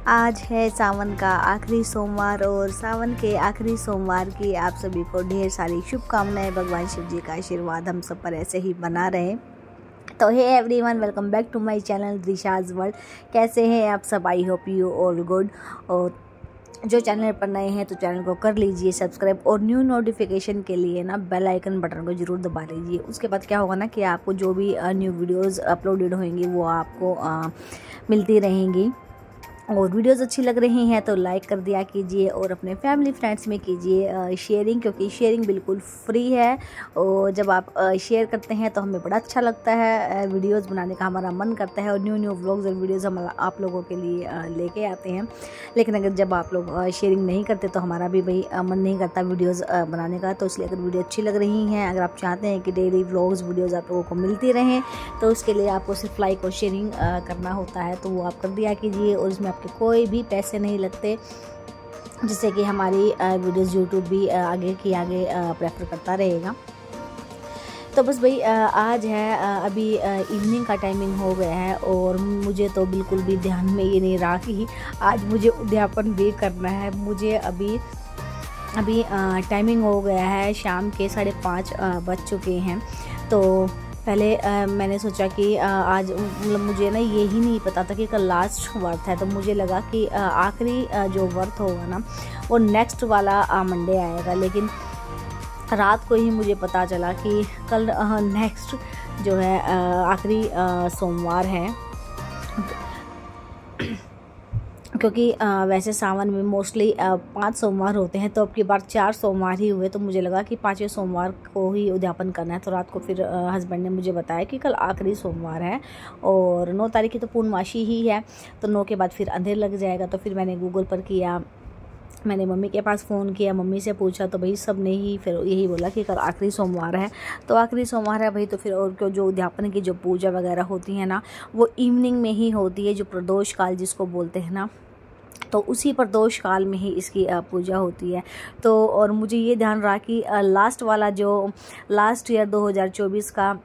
आज है सावन का आखिरी सोमवार और सावन के आखिरी सोमवार की आप सभी को ढेर सारी शुभकामनाएं। भगवान शिव जी का आशीर्वाद हम सब पर ऐसे ही बना रहे। तो hey everyone, welcome back to my channel Disha's world. कैसे हैं आप सब? I hope you all good. और जो चैनल पर नए हैं तो चैनल को कर लीजिए सब्सक्राइब और न्यू नोटिफिकेशन के लिए ना बेल आइकन बटन को ज़रूर दबा लीजिए। उसके बाद क्या होगा ना कि आपको जो भी न्यू वीडियोस अपलोडेड होंगी वो आपको मिलती रहेंगी। और वीडियोस अच्छी लग रही हैं तो लाइक कर दिया कीजिए और अपने फैमिली फ्रेंड्स में कीजिए शेयरिंग, क्योंकि शेयरिंग बिल्कुल फ्री है। और जब आप शेयर करते हैं तो हमें बड़ा अच्छा लगता है, वीडियोस बनाने का हमारा मन करता है और न्यू व्लॉग्स और वीडियोस हम आप लोगों के लिए लेके आते हैं। लेकिन अगर जब आप लोग शेयरिंग नहीं करते तो हमारा भी भाई मन नहीं करता वीडियोज़ बनाने का। तो इसलिए अगर वीडियो अच्छी लग रही हैं, अगर आप चाहते हैं कि डेली व्लॉग्स वीडियोज़ आप लोगों को मिलती रहें तो उसके लिए आपको सिर्फ लाइक और शेयरिंग करना होता है। तो वो आप कर दिया कीजिए और इसमें आपके कोई भी पैसे नहीं लगते, जिससे कि हमारी वीडियोस यूट्यूब भी आगे प्रेफर करता रहेगा। तो बस भाई आज है अभी इवनिंग का टाइमिंग हो गया है और मुझे तो बिल्कुल भी ध्यान में ये नहीं रहा कि आज मुझे उद्यापन भी करना है। मुझे अभी टाइमिंग हो गया है, शाम के 5:30 बज चुके हैं। तो पहले मैंने सोचा कि आज मतलब मुझे ना यही नहीं पता था कि कल लास्ट वर्थ है, तो मुझे लगा कि आखिरी जो वर्थ होगा ना वो नेक्स्ट वाला मंडे आएगा। लेकिन रात को ही मुझे पता चला कि कल नेक्स्ट जो है आखिरी सोमवार है। क्योंकि वैसे सावन में मोस्टली 5 सोमवार होते हैं, तो अब की बार 4 सोमवार ही हुए। तो मुझे लगा कि 5वें सोमवार को ही उद्यापन करना है। तो रात को फिर हस्बैंड ने मुझे बताया कि कल आखिरी सोमवार है और 9 तारीख की तो पूर्णमासी ही है, तो 9 के बाद फिर अंधेर लग जाएगा। तो फिर मैंने गूगल पर किया, मैंने मम्मी के पास फ़ोन किया, मम्मी से पूछा तो भाई सब ने ही फिर यही बोला कि कल आखिरी सोमवार है। तो आखिरी सोमवार है भाई, तो फिर और क्यों जो उद्यापन की जो पूजा वगैरह होती है ना वो इवनिंग में ही होती है, जो प्रदोष काल जिसको बोलते हैं ना, तो उसी प्रदोष काल में ही इसकी पूजा होती है। तो और मुझे ये ध्यान रहा कि लास्ट ईयर 2024 का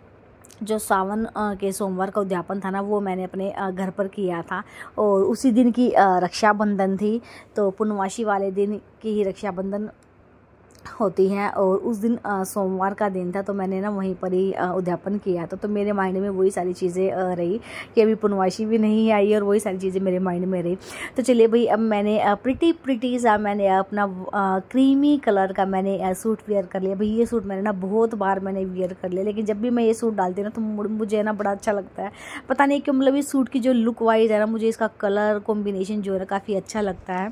जो सावन के सोमवार का उद्यापन था ना वो मैंने अपने घर पर किया था और उसी दिन की रक्षाबंधन थी। तो पूर्णमासी वाले दिन की ही रक्षाबंधन होती है और उस दिन सोमवार का दिन था, तो मैंने ना वहीं पर ही उद्यापन किया था। तो मेरे माइंड में वही सारी चीज़ें रही कि अभी पूर्णमासी भी नहीं आई और वही सारी चीज़ें मेरे माइंड में रही। तो चलिए भाई, अब मैंने प्रिटी सा मैंने अपना क्रीमी कलर का मैंने सूट वेयर कर लिया। भाई ये सूट मैंने ना बहुत बार मैंने वेयर कर लिया, लेकिन जब भी मैं ये सूट डालती हूँ ना तो मुझे ना बड़ा अच्छा लगता है। पता नहीं क्यों, मतलब इस सूट की जो लुक वाइज है ना, मुझे इसका कलर कॉम्बिनेशन जो है ना काफ़ी अच्छा लगता है।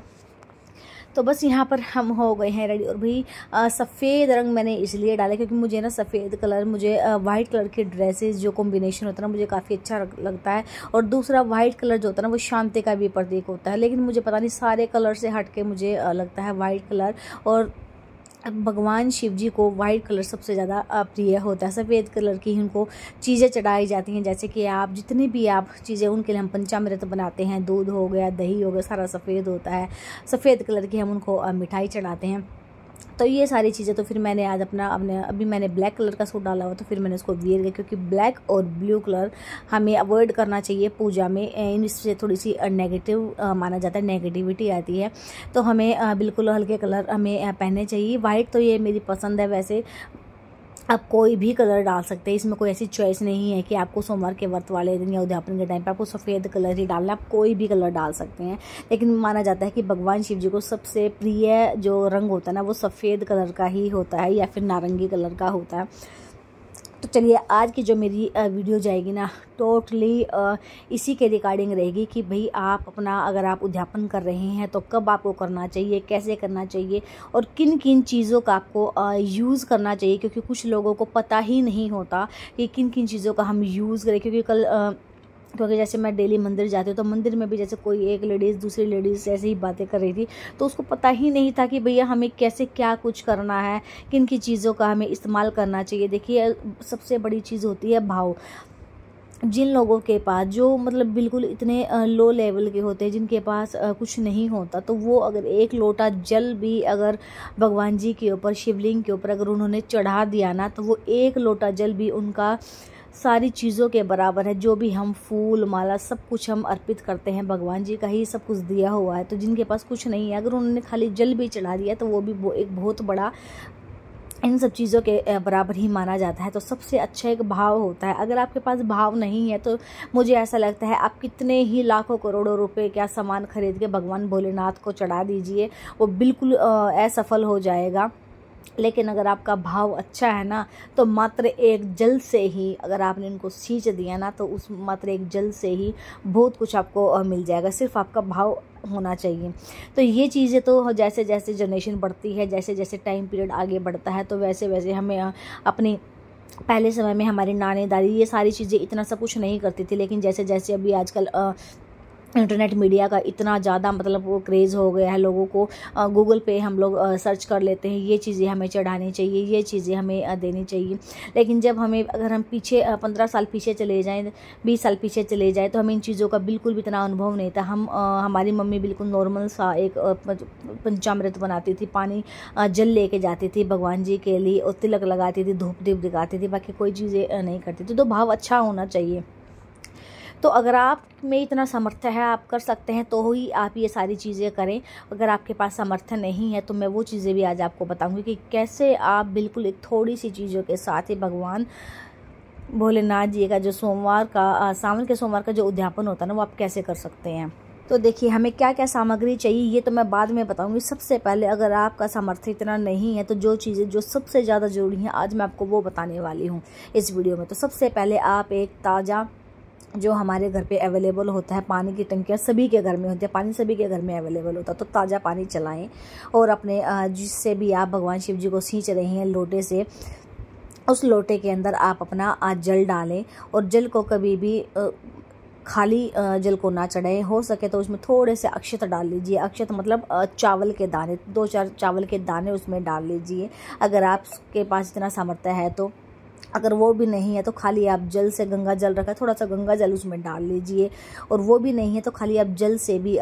तो बस यहाँ पर हम हो गए हैं रेडी। और भाई सफ़ेद रंग मैंने इसलिए डाला क्योंकि मुझे ना सफ़ेद कलर, मुझे वाइट कलर के ड्रेसेस जो कॉम्बिनेशन होता है ना मुझे काफ़ी अच्छा लगता है। और दूसरा वाइट कलर जो होता है ना वो शांति का भी प्रतीक होता है, लेकिन मुझे पता नहीं सारे कलर से हट के मुझे लगता है वाइट कलर। और भगवान शिव जी को वाइट कलर सबसे ज़्यादा प्रिय होता है। सफ़ेद कलर की उनको चीज़ें चढ़ाई जाती हैं, जैसे कि आप जितनी भी आप चीज़ें उनके लिए हम पंचामृत बनाते हैं, दूध हो गया, दही हो गया, सारा सफ़ेद होता है। सफ़ेद कलर की हम उनको मिठाई चढ़ाते हैं। तो ये सारी चीज़ें तो फिर मैंने आज अभी मैंने ब्लैक कलर का सूट डाला हुआ, तो फिर मैंने उसको वियर किया क्योंकि ब्लैक और ब्लू कलर हमें अवॉइड करना चाहिए पूजा में। इससे थोड़ी सी नेगेटिव माना जाता है, नेगेटिविटी आती है। तो हमें बिल्कुल हल्के कलर हमें पहनने चाहिए। वाइट तो ये मेरी पसंद है। वैसे आप कोई भी कलर डाल सकते हैं, इसमें कोई ऐसी चॉइस नहीं है कि आपको सोमवार के व्रत वाले दिन या उद्यापन के टाइम पे आपको सफ़ेद कलर ही डालना, आप कोई भी कलर डाल सकते हैं। लेकिन माना जाता है कि भगवान शिव जी को सबसे प्रिय जो रंग होता है ना वो सफ़ेद कलर का ही होता है या फिर नारंगी कलर का होता है। तो चलिए, आज की जो मेरी वीडियो जाएगी ना टोटली इसी के रिगार्डिंग रहेगी कि भाई आप अपना अगर आप उद्यापन कर रहे हैं तो कब आपको करना चाहिए, कैसे करना चाहिए और किन किन चीज़ों का आपको यूज़ करना चाहिए। क्योंकि कुछ लोगों को पता ही नहीं होता कि किन किन चीज़ों का हम यूज़ करें। क्योंकि जैसे मैं डेली मंदिर जाती हूँ तो मंदिर में भी जैसे कोई एक लेडीज़ दूसरी लेडीज़ ऐसे ही बातें कर रही थी, तो उसको पता ही नहीं था कि भैया हमें कैसे क्या कुछ करना है, किन की चीज़ों का हमें इस्तेमाल करना चाहिए। देखिए, सबसे बड़ी चीज़ होती है भाव। जिन लोगों के पास जो मतलब बिल्कुल इतने लो लेवल के होते हैं, जिनके पास कुछ नहीं होता, तो वो अगर एक लोटा जल भी अगर भगवान जी के ऊपर, शिवलिंग के ऊपर अगर उन्होंने चढ़ा दिया ना, तो वो एक लोटा जल भी उनका सारी चीज़ों के बराबर है। जो भी हम फूल माला सब कुछ हम अर्पित करते हैं, भगवान जी का ही सब कुछ दिया हुआ है। तो जिनके पास कुछ नहीं है, अगर उन्होंने खाली जल भी चढ़ा दिया तो वो भी एक बहुत बड़ा इन सब चीज़ों के बराबर ही माना जाता है। तो सबसे अच्छा एक भाव होता है। अगर आपके पास भाव नहीं है तो मुझे ऐसा लगता है आप कितने ही लाखों करोड़ों रुपए क्या सामान खरीद के भगवान भोलेनाथ को चढ़ा दीजिए, वो बिल्कुल असफल हो जाएगा। लेकिन अगर आपका भाव अच्छा है ना, तो मात्र एक जल से ही अगर आपने इनको सींच दिया ना, तो उस मात्र एक जल से ही बहुत कुछ आपको मिल जाएगा। सिर्फ आपका भाव होना चाहिए। तो ये चीज़ें तो जैसे जैसे जनरेशन बढ़ती है, जैसे जैसे टाइम पीरियड आगे बढ़ता है, तो वैसे वैसे हमें अपनी पहले समय में हमारी नानी दादी ये सारी चीज़ें इतना सब कुछ नहीं करती थी। लेकिन जैसे जैसे अभी आजकल इंटरनेट मीडिया का इतना ज़्यादा मतलब वो क्रेज़ हो गया है लोगों को, गूगल पे हम लोग सर्च कर लेते हैं, ये चीज़ें हमें चढ़ानी चाहिए, ये चीज़ें हमें देनी चाहिए। लेकिन जब हमें अगर हम पीछे 15 साल पीछे चले जाएं, 20 साल पीछे चले जाएं, तो हमें इन चीज़ों का बिल्कुल भी इतना अनुभव नहीं था। हमारी मम्मी बिल्कुल नॉर्मल सा एक पंचामृत बनाती थी, पानी जल लेके जाती थी भगवान जी के लिए और तिलक लगाती थी, धूप दीप दिखाती थी, बाकी कोई चीज़ें नहीं करती थी। तो भाव अच्छा होना चाहिए। तो अगर आप में इतना सामर्थ्य है, आप कर सकते हैं, तो ही आप ये सारी चीज़ें करें। अगर आपके पास सामर्थ्य नहीं है तो मैं वो चीज़ें भी आज आपको बताऊंगी कि कैसे आप बिल्कुल एक थोड़ी सी चीज़ों के साथ ही भगवान भोलेनाथ जी का जो सोमवार का सावन के सोमवार का जो उद्यापन होता है ना, वो आप कैसे कर सकते हैं। तो देखिए हमें क्या क्या सामग्री चाहिए ये तो मैं बाद में बताऊंगी। सबसे पहले अगर आपका सामर्थ्य इतना नहीं है तो जो चीज़ें जो सबसे ज़्यादा ज़रूरी हैं आज मैं आपको वो बताने वाली हूँ इस वीडियो में। तो सबसे पहले आप एक ताज़ा जो हमारे घर पे अवेलेबल होता है, पानी की टंकियाँ सभी के घर में होती है, पानी सभी के घर में अवेलेबल होता है, तो ताज़ा पानी चलाएं और अपने जिससे भी आप भगवान शिव जी को सींच रहे हैं लोटे से, उस लोटे के अंदर आप अपना जल डालें और जल को कभी भी खाली जल को ना चढ़ाएं। हो सके तो उसमें थोड़े से अक्षत डाल लीजिए। अक्षत मतलब चावल के दाने, 2-4 चावल के दाने उसमें डाल लीजिए अगर आपके पास इतना सामर्थ्य है तो। अगर वो भी नहीं है तो खाली आप जल से, गंगा जल रखा है थोड़ा सा गंगा जल उसमें डाल लीजिए। और वो भी नहीं है तो खाली आप जल से भी,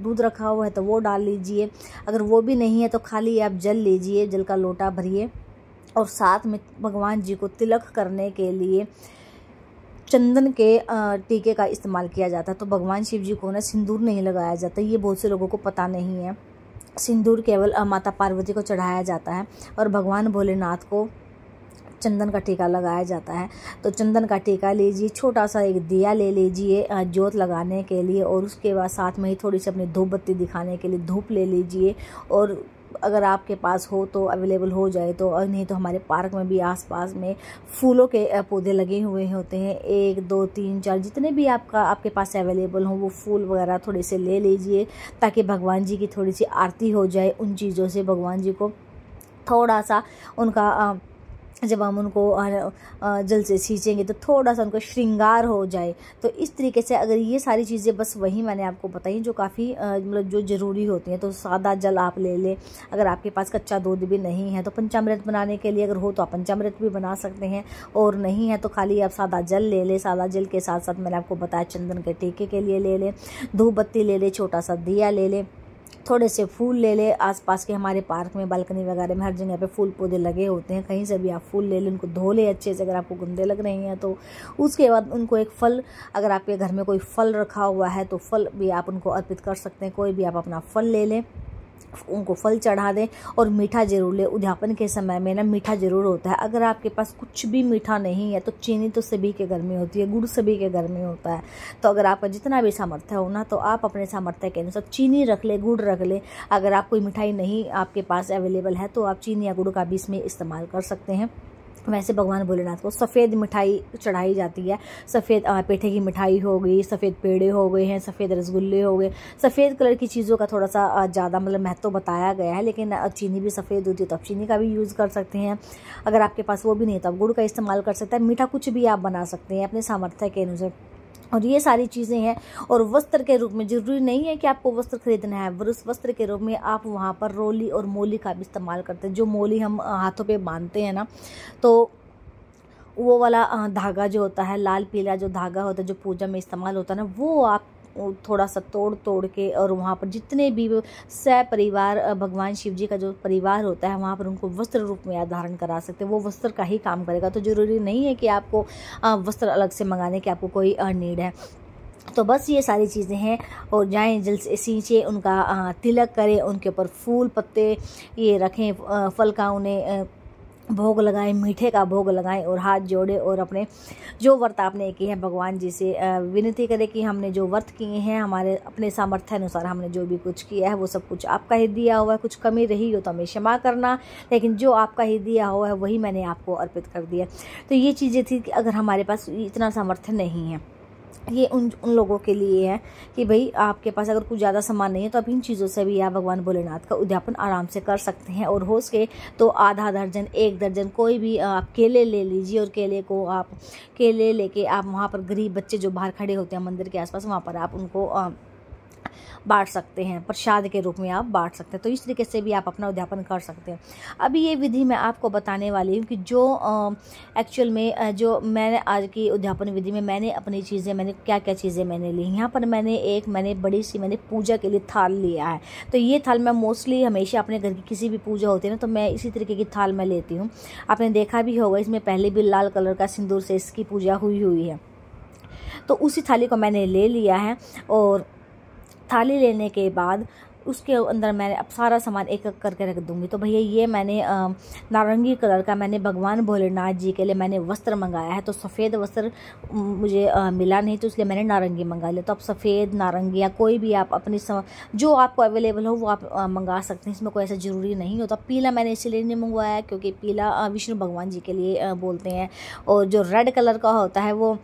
दूध रखा हुआ है तो वो डाल लीजिए। अगर वो भी नहीं है तो खाली आप जल लीजिए, जल का लोटा भरिए और साथ में भगवान जी को तिलक करने के लिए चंदन के टीके का इस्तेमाल किया जाता है। तो भगवान शिव जी को ना सिंदूर नहीं लगाया जाता, ये बहुत से लोगों को पता नहीं है। सिंदूर केवल माता पार्वती को चढ़ाया जाता है और भगवान भोलेनाथ को चंदन का टीका लगाया जाता है। तो चंदन का टीका लीजिए, छोटा सा एक दिया ले लीजिए ज्योत लगाने के लिए, और उसके बाद साथ में ही थोड़ी सी अपनी धूप बत्ती दिखाने के लिए धूप ले लीजिए। और अगर आपके पास हो तो अवेलेबल हो जाए तो, और नहीं तो हमारे पार्क में भी आसपास में फूलों के पौधे लगे हुए होते हैं, 1 2 3 4 जितने भी आपके पास अवेलेबल हो वो फूल वगैरह थोड़े से ले लीजिए ताकि भगवान जी की थोड़ी सी आरती हो जाए। उन चीज़ों से भगवान जी को थोड़ा सा उनका जब हम उनको जल से सींचेंगे तो थोड़ा सा उनका श्रृंगार हो जाए। तो इस तरीके से अगर ये सारी चीज़ें बस वही मैंने आपको बताई जो काफ़ी मतलब जो ज़रूरी होती हैं। तो सादा जल आप ले लें। अगर आपके पास कच्चा दूध भी नहीं है तो पंचामृत बनाने के लिए अगर हो तो आप पंचामृत भी बना सकते हैं, और नहीं है तो खाली आप सादा जल ले लें। सादा जल के साथ साथ मैंने आपको बताया चंदन के टीके के लिए ले लें, धूप बत्ती ले लें, छोटा सा दिया ले लें, थोड़े से फूल ले ले। आसपास के हमारे पार्क में, बालकनी वगैरह में हर जगह पे फूल पौधे लगे होते हैं, कहीं से भी आप फूल ले लें, उनको धो ले अच्छे से अगर आपको गंदे लग रहे हैं तो। उसके बाद उनको एक फल, अगर आपके घर में कोई फल रखा हुआ है तो फल भी आप उनको अर्पित कर सकते हैं। कोई भी आप अपना फल ले लें, उनको फल चढ़ा दें और मीठा जरूर ले। उद्यापन के समय में ना मीठा जरूर होता है। अगर आपके पास कुछ भी मीठा नहीं है तो चीनी तो सभी के घर में होती है, गुड़ सभी के घर में होता है। तो अगर आपका जितना भी सामर्थ्य हो ना तो आप अपने सामर्थ्य के अनुसार चीनी रख ले, गुड़ रख ले। अगर आप कोई मिठाई नहीं आपके पास अवेलेबल है तो आप चीनी या गुड़ का भी इसमें इस्तेमाल कर सकते हैं। वैसे भगवान भोलेनाथ को सफ़ेद मिठाई चढ़ाई जाती है। सफ़ेद पेठे की मिठाई हो गई, सफ़ेद पेड़े हो गए हैं, सफ़ेद रसगुल्ले हो गए। सफ़ेद कलर की चीज़ों का थोड़ा सा ज़्यादा मतलब महत्व बताया गया है, लेकिन चीनी भी सफ़ेद होती है तो आप चीनी का भी यूज़ कर सकते हैं। अगर आपके पास वो भी नहीं तो आप गुड़ का इस्तेमाल कर सकते हैं। मीठा कुछ भी आप बना सकते हैं अपने सामर्थ्य के अनुसार। और ये सारी चीज़ें हैं। और वस्त्र के रूप में ज़रूरी नहीं है कि आपको वस्त्र खरीदना है, वस्त्र के रूप में आप वहाँ पर रोली और मोली का भी इस्तेमाल करते हैं। जो मोली हम हाथों पे बांधते हैं ना, तो वो वाला धागा जो होता है, लाल पीला जो धागा होता है जो पूजा में इस्तेमाल होता है ना, वो आप थोड़ा सा तोड़ के और वहाँ पर जितने भी सपरिवार भगवान शिव जी का जो परिवार होता है वहाँ पर उनको वस्त्र रूप में आप धारण करा सकते हैं। वो वस्त्र का ही काम करेगा, तो ज़रूरी नहीं है कि आपको वस्त्र अलग से मंगाने की आपको कोई नीड है। तो बस ये सारी चीज़ें हैं। और जाएं जल से सींचे, उनका तिलक करें, उनके ऊपर फूल पत्ते ये रखें, फल का उन्हें भोग लगाएं, मीठे का भोग लगाएं और हाथ जोड़े और अपने जो व्रत आपने किए हैं भगवान जी से विनती करें कि हमने जो व्रत किए हैं हमारे अपने सामर्थ्य अनुसार हमने जो भी कुछ किया है वो सब कुछ आपका ही दिया हुआ है। कुछ कमी रही हो तो हमें क्षमा करना, लेकिन जो आपका ही दिया हुआ है वही मैंने आपको अर्पित कर दिया। तो ये चीज़ें थी कि अगर हमारे पास इतना सामर्थ्य नहीं है, ये उन लोगों के लिए है कि भाई आपके पास अगर कुछ ज़्यादा सामान नहीं है तो आप इन चीज़ों से भी आप भगवान भोलेनाथ का उद्यापन आराम से कर सकते हैं। और हो सके तो आधा दर्जन, 1 दर्जन, कोई भी आप केले ले लीजिए और केले लेके आप वहाँ पर गरीब बच्चे जो बाहर खड़े होते हैं मंदिर के आसपास, वहाँ पर आप उनको बांट सकते हैं, प्रसाद के रूप में आप बांट सकते हैं। तो इस तरीके से भी आप अपना उद्यापन कर सकते हैं। अभी ये विधि मैं आपको बताने वाली हूँ कि जो एक्चुअल में जो मैंने आज की उद्यापन विधि में मैंने अपनी चीज़ें मैंने क्या क्या चीज़ें मैंने ली। यहाँ पर मैंने बड़ी सी पूजा के लिए थाल लिया है। तो ये थाल मैं मोस्टली हमेशा अपने घर की किसी भी पूजा होती है ना तो मैं इसी तरीके की थाल मैं लेती हूँ। आपने देखा भी होगा इसमें पहले भी लाल कलर का सिंदूर से इसकी पूजा हुई है। तो उसी थाली को मैंने ले लिया है और थाली लेने के बाद उसके अंदर मैंने अब सारा सामान एक एक करके रख दूंगी। तो भैया ये मैंने नारंगी कलर का मैंने भगवान भोलेनाथ जी के लिए मैंने वस्त्र मंगाया है। तो सफ़ेद वस्त्र मुझे मिला नहीं तो इसलिए मैंने नारंगी मंगा लिया। तो आप सफ़ेद, नारंगी या कोई भी आप अपनी जो आपको अवेलेबल हो वो आप मंगा सकते हैं। इसमें कोई ऐसा ज़रूरी नहीं होता। पीला मैंने इसलिए नहीं मंगवाया क्योंकि पीला विष्णु भगवान जी के लिए बोलते हैं और जो रेड कलर का होता है वो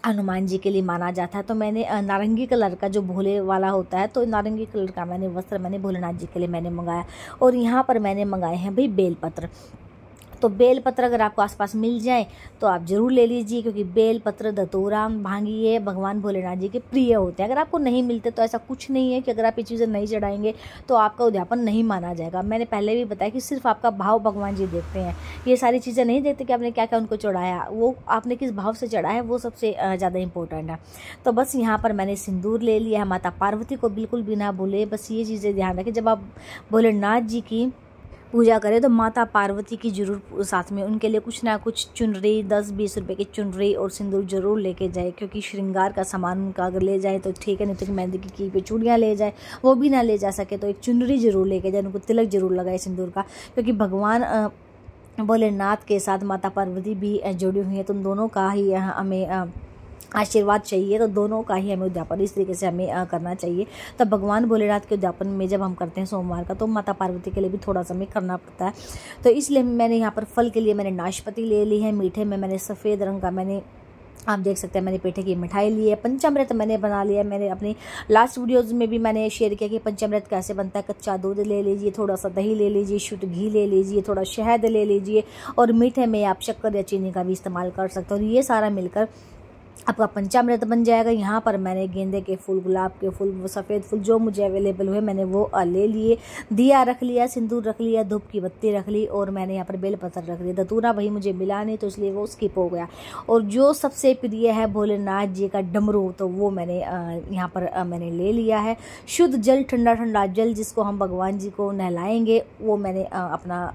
हनुमान जी के लिए माना जाता है। तो मैंने नारंगी कलर का जो भोले वाला होता है तो नारंगी कलर का मैंने वस्त्र मैंने भोलेनाथ जी के लिए मैंने मंगाया। और यहाँ पर मैंने मंगाए हैं भाई बेलपत्र। तो बेलपत्र अगर आपको आसपास मिल जाए तो आप ज़रूर ले लीजिए क्योंकि बेलपत्र, धतूरा, भांगी ये भगवान भोलेनाथ जी के प्रिय होते हैं। अगर आपको नहीं मिलते तो ऐसा कुछ नहीं है कि अगर आप ये चीज़ें नहीं चढ़ाएंगे तो आपका उद्यापन नहीं माना जाएगा। मैंने पहले भी बताया कि सिर्फ आपका भाव भगवान जी देखते हैं। ये सारी चीज़ें नहीं देखते कि आपने क्या क्या उनको चढ़ाया, वो आपने किस भाव से चढ़ाया वो सबसे ज़्यादा इंपॉर्टेंट है। तो बस यहाँ पर मैंने सिंदूर ले लिया है। माता पार्वती को बिल्कुल भी ना भूले। बस ये चीज़ें ध्यान रखें जब आप भोलेनाथ जी की पूजा करें तो माता पार्वती की जरूर साथ में उनके लिए कुछ ना कुछ चुनरी, 10-20 रुपए की चुनरी और सिंदूर जरूर लेके जाए। क्योंकि श्रृंगार का सामान उनका अगर ले जाए तो ठीक है, नहीं तो मेहंदी की पे चूड़ियाँ ले जाए, वो भी ना ले जा सके तो एक चुनरी जरूर लेके जाए, उनको तिलक जरूर लगाए सिंदूर का। क्योंकि भगवान भोलेनाथ के साथ माता पार्वती भी जुड़ी हुई है तो उन दोनों का ही हमें आशीर्वाद चाहिए। तो दोनों का ही हमें उद्यापन इस तरीके से हमें करना चाहिए। तब भगवान भोलेनाथ के उद्यापन में जब हम करते हैं सोमवार का तो माता पार्वती के लिए भी थोड़ा सा हमें करना पड़ता है। तो इसलिए मैंने यहाँ पर फल के लिए मैंने नाशपाती ले ली है। मीठे में मैंने सफ़ेद रंग का आप देख सकते हैं मैंने पेठे की मिठाई ली है। पंचामृत मैंने बना लिया। मैंने अपनी लास्ट वीडियोस में भी मैंने शेयर किया कि पंचामृत कैसे बनता है। कच्चा दूध ले लीजिए, थोड़ा सा दही ले लीजिए, शुद्ध घी ले लीजिए, थोड़ा शहद ले लीजिए और मीठे में आप शक्कर या चीनी का भी इस्तेमाल कर सकते हो। और ये सारा मिलकर आपका पंचामृत बन जाएगा। यहाँ पर मैंने गेंदे के फूल, गुलाब के फूल, वो सफ़ेद फूल जो मुझे अवेलेबल हुए मैंने वो ले लिए। दिया रख लिया, सिंदूर रख लिया, धूप की बत्ती रख ली और मैंने यहाँ पर बेलपत्र रख लिया। धतूरा भाई मुझे मिला नहीं तो इसलिए वो स्किप हो गया। और जो सबसे प्रिय है भोलेनाथ जी का डमरू, तो वो मैंने यहाँ पर मैंने ले लिया है। शुद्ध जल, ठंडा ठंडा जल जिसको हम भगवान जी को नहलाएंगे वो मैंने अपना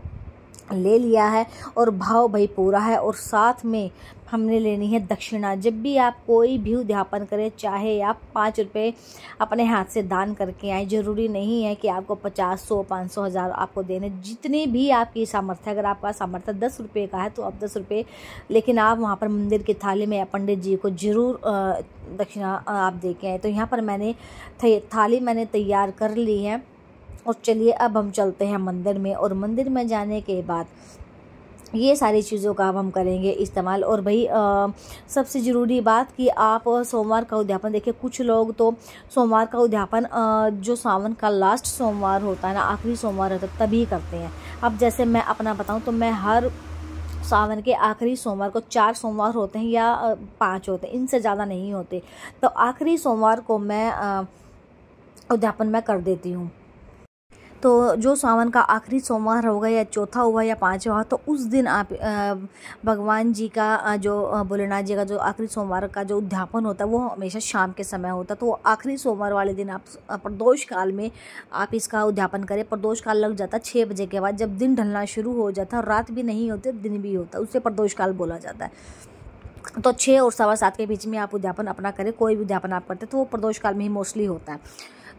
ले लिया है। और भाव भाई पूरा है। और साथ में हमने लेनी है दक्षिणा। जब भी आप कोई भी उद्यापन करें, चाहे आप 5 रुपये अपने हाथ से दान करके आए, ज़रूरी नहीं है कि आपको 50, 100, 500, 1000 आपको देने। जितनी भी आपकी सामर्थ्य, अगर आपका सामर्थ्य 10 रुपये का है तो आप 10 रुपये, लेकिन आप वहाँ पर मंदिर की थाली में या पंडित जी को ज़रूर दक्षिणा आप दे के आए। तो यहाँ पर मैंने थाली मैंने तैयार कर ली है। और चलिए अब हम चलते हैं मंदिर में। और मंदिर में जाने के बाद ये सारी चीज़ों का अब हम करेंगे इस्तेमाल। और भाई सबसे ज़रूरी बात कि आप सोमवार का उद्यापन देखिए, कुछ लोग तो सोमवार का उद्यापन जो सावन का लास्ट सोमवार होता है ना, आखिरी सोमवार होता है तभी करते हैं। अब जैसे मैं अपना बताऊं तो मैं हर सावन के आखिरी सोमवार को 4 सोमवार होते हैं या 5 होते हैं, इनसे ज़्यादा नहीं होते। तो आखिरी सोमवार को मैं उद्यापन मैं कर देती हूँ। तो जो सावन का आखिरी सोमवार होगा या चौथा हुआ या पांचवा, तो उस दिन आप भगवान जी का जो भोलेनाथ जी का जो आखिरी सोमवार का जो उद्यापन होता है वो हमेशा शाम के समय होता है। तो आखिरी सोमवार वाले दिन आप प्रदोष काल में आप इसका उद्यापन करें। प्रदोष काल लग जाता है 6 बजे के बाद, जब दिन ढलना शुरू हो जाता है और रात भी नहीं होती दिन भी होता है, उससे प्रदोष काल बोला जाता है। तो 6 और 7:15 के बीच में आप उद्यापन अपना करें। कोई भी उद्यापन आप करते तो वो प्रदोष काल में ही मोस्टली होता है।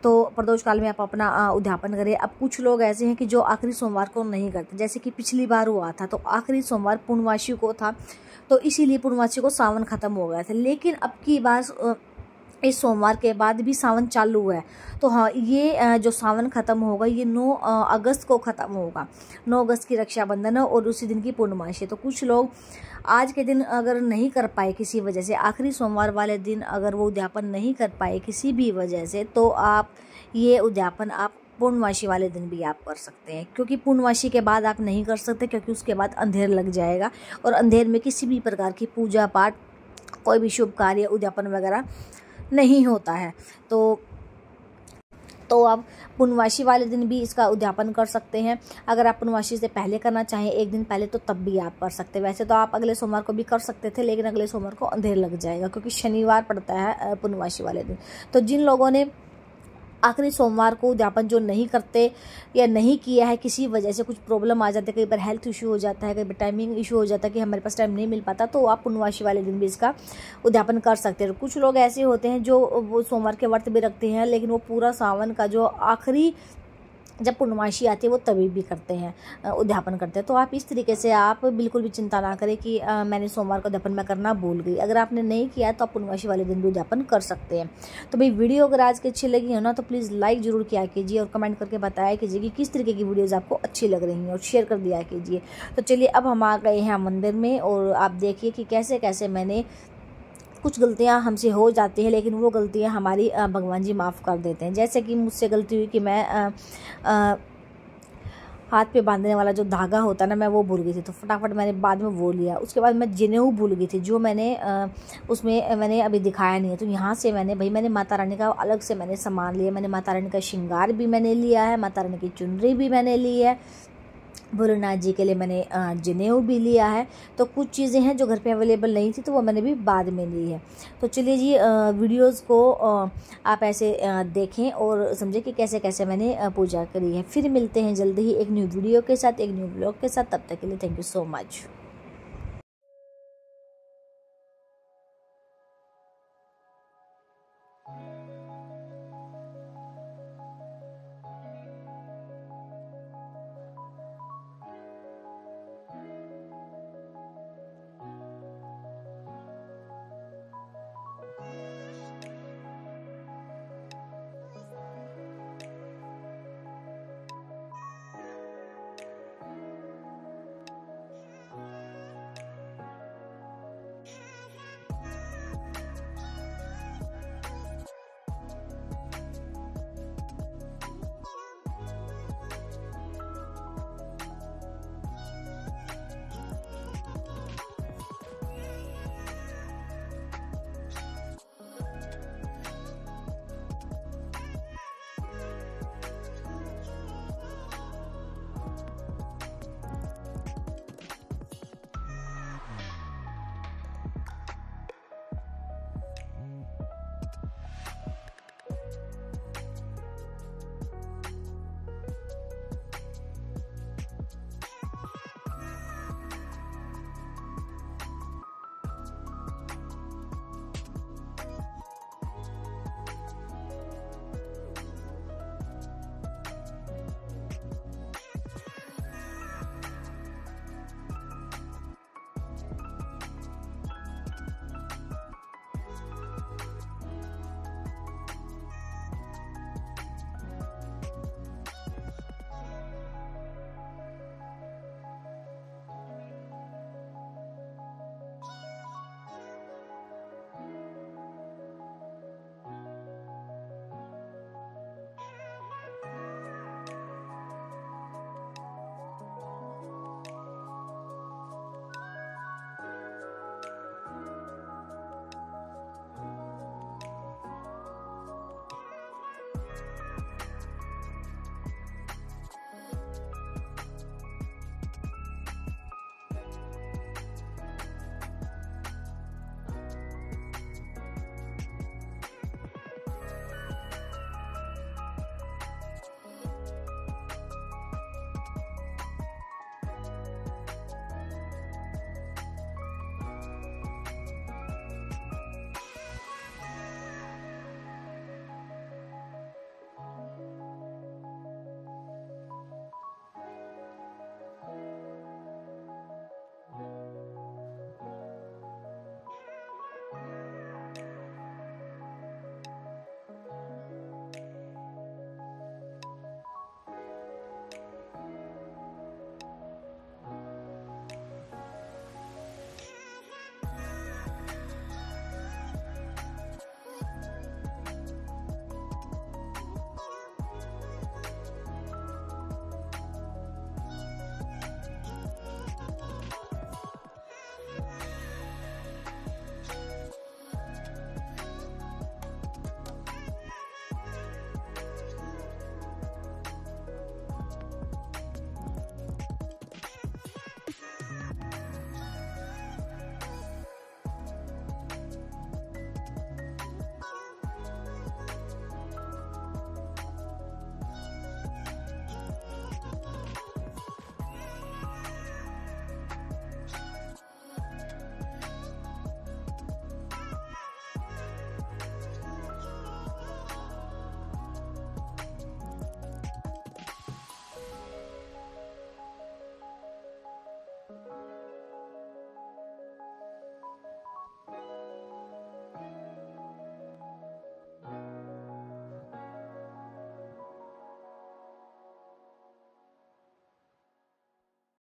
तो प्रदोष काल में आप अपना उद्यापन करें। अब कुछ लोग ऐसे हैं कि जो आखिरी सोमवार को नहीं करते, जैसे कि पिछली बार हुआ था तो आखिरी सोमवार पूर्णमासी को था, तो इसीलिए पूर्णमासी को सावन खत्म हो गया था। लेकिन अब की बार इस सोमवार के बाद भी सावन चालू है, तो हाँ ये जो सावन ख़त्म होगा ये 9 अगस्त को ख़त्म होगा। 9 अगस्त की रक्षाबंधन है और उसी दिन की पूर्णमासी। तो कुछ लोग आज के दिन अगर नहीं कर पाए किसी वजह से, आखिरी सोमवार वाले दिन अगर वो उद्यापन नहीं कर पाए किसी भी वजह से, तो आप ये उद्यापन आप पूर्णमासी वाले दिन भी आप कर सकते हैं। क्योंकि पूर्णमासी के बाद आप नहीं कर सकते, क्योंकि उसके बाद अंधेर लग जाएगा और अंधेर में किसी भी प्रकार की पूजा पाठ, कोई भी शुभ कार्य, उद्यापन वगैरह नहीं होता है। तो आप पूर्णमासी वाले दिन भी इसका उद्यापन कर सकते हैं। अगर आप पूर्णमासी से पहले करना चाहें, एक दिन पहले, तो तब भी आप कर सकते हैं। वैसे तो आप अगले सोमवार को भी कर सकते थे, लेकिन अगले सोमवार को अंधेर लग जाएगा क्योंकि शनिवार पड़ता है पूर्णमासी वाले दिन। तो जिन लोगों ने आखिरी सोमवार को उद्यापन जो नहीं करते या नहीं किया है, किसी वजह से कुछ प्रॉब्लम आ जाती है, कई बार हेल्थ इशू हो जाता है, कई बार टाइमिंग इशू हो जाता है कि हमारे पास टाइम नहीं मिल पाता, तो आप पूर्णमासी वाले दिन भी इसका उद्यापन कर सकते हैं। कुछ लोग ऐसे होते हैं जो वो सोमवार के व्रत भी रखते हैं, लेकिन वो पूरा सावन का जो आखिरी जब पूर्णमासी आती है वो तभी भी करते हैं, उद्यापन करते हैं। तो आप इस तरीके से आप बिल्कुल भी चिंता ना करें कि मैंने सोमवार का उद्यापन मैं करना भूल गई। अगर आपने नहीं किया तो आप पूर्णमासी वाले दिन भी उद्यापन कर सकते हैं। तो भाई वीडियो अगर आज की अच्छी लगी हो ना, तो प्लीज़ लाइक ज़रूर किया कीजिए और कमेंट करके बताया कीजिए कि किस तरीके की वीडियोज़ आपको अच्छी लग रही हैं और शेयर कर दिया कीजिए। तो चलिए अब हम आ गए हैं मंदिर में और आप देखिए कि कैसे कैसे मैंने कुछ गलतियां हमसे हो जाती हैं, लेकिन वो गलतियां हमारी भगवान जी माफ़ कर देते हैं। जैसे कि मुझसे गलती हुई कि मैं हाथ पे बांधने वाला जो धागा होता है ना, मैं वो भूल गई थी, तो फटाफट मैंने बाद में वो लिया। उसके बाद मैं जनेऊ भूल गई थी, जो मैंने उसमें मैंने अभी दिखाया नहीं है। तो यहाँ से मैंने माता रानी का अलग से मैंने सामान लिया। मैंने माता रानी का श्रृंगार भी मैंने लिया है, माता रानी की चुनरी भी मैंने ली है, भोलेनाथ जी के लिए मैंने जनेऊ भी लिया है। तो कुछ चीज़ें हैं जो घर पे अवेलेबल नहीं थी, तो वो मैंने भी बाद में ली है। तो चलिए जी, वीडियोस को आप ऐसे देखें और समझें कि कैसे कैसे मैंने पूजा करी है। फिर मिलते हैं जल्दी ही एक न्यू वीडियो के साथ, एक न्यू ब्लॉग के साथ। तब तक के लिए थैंक यू सो मच।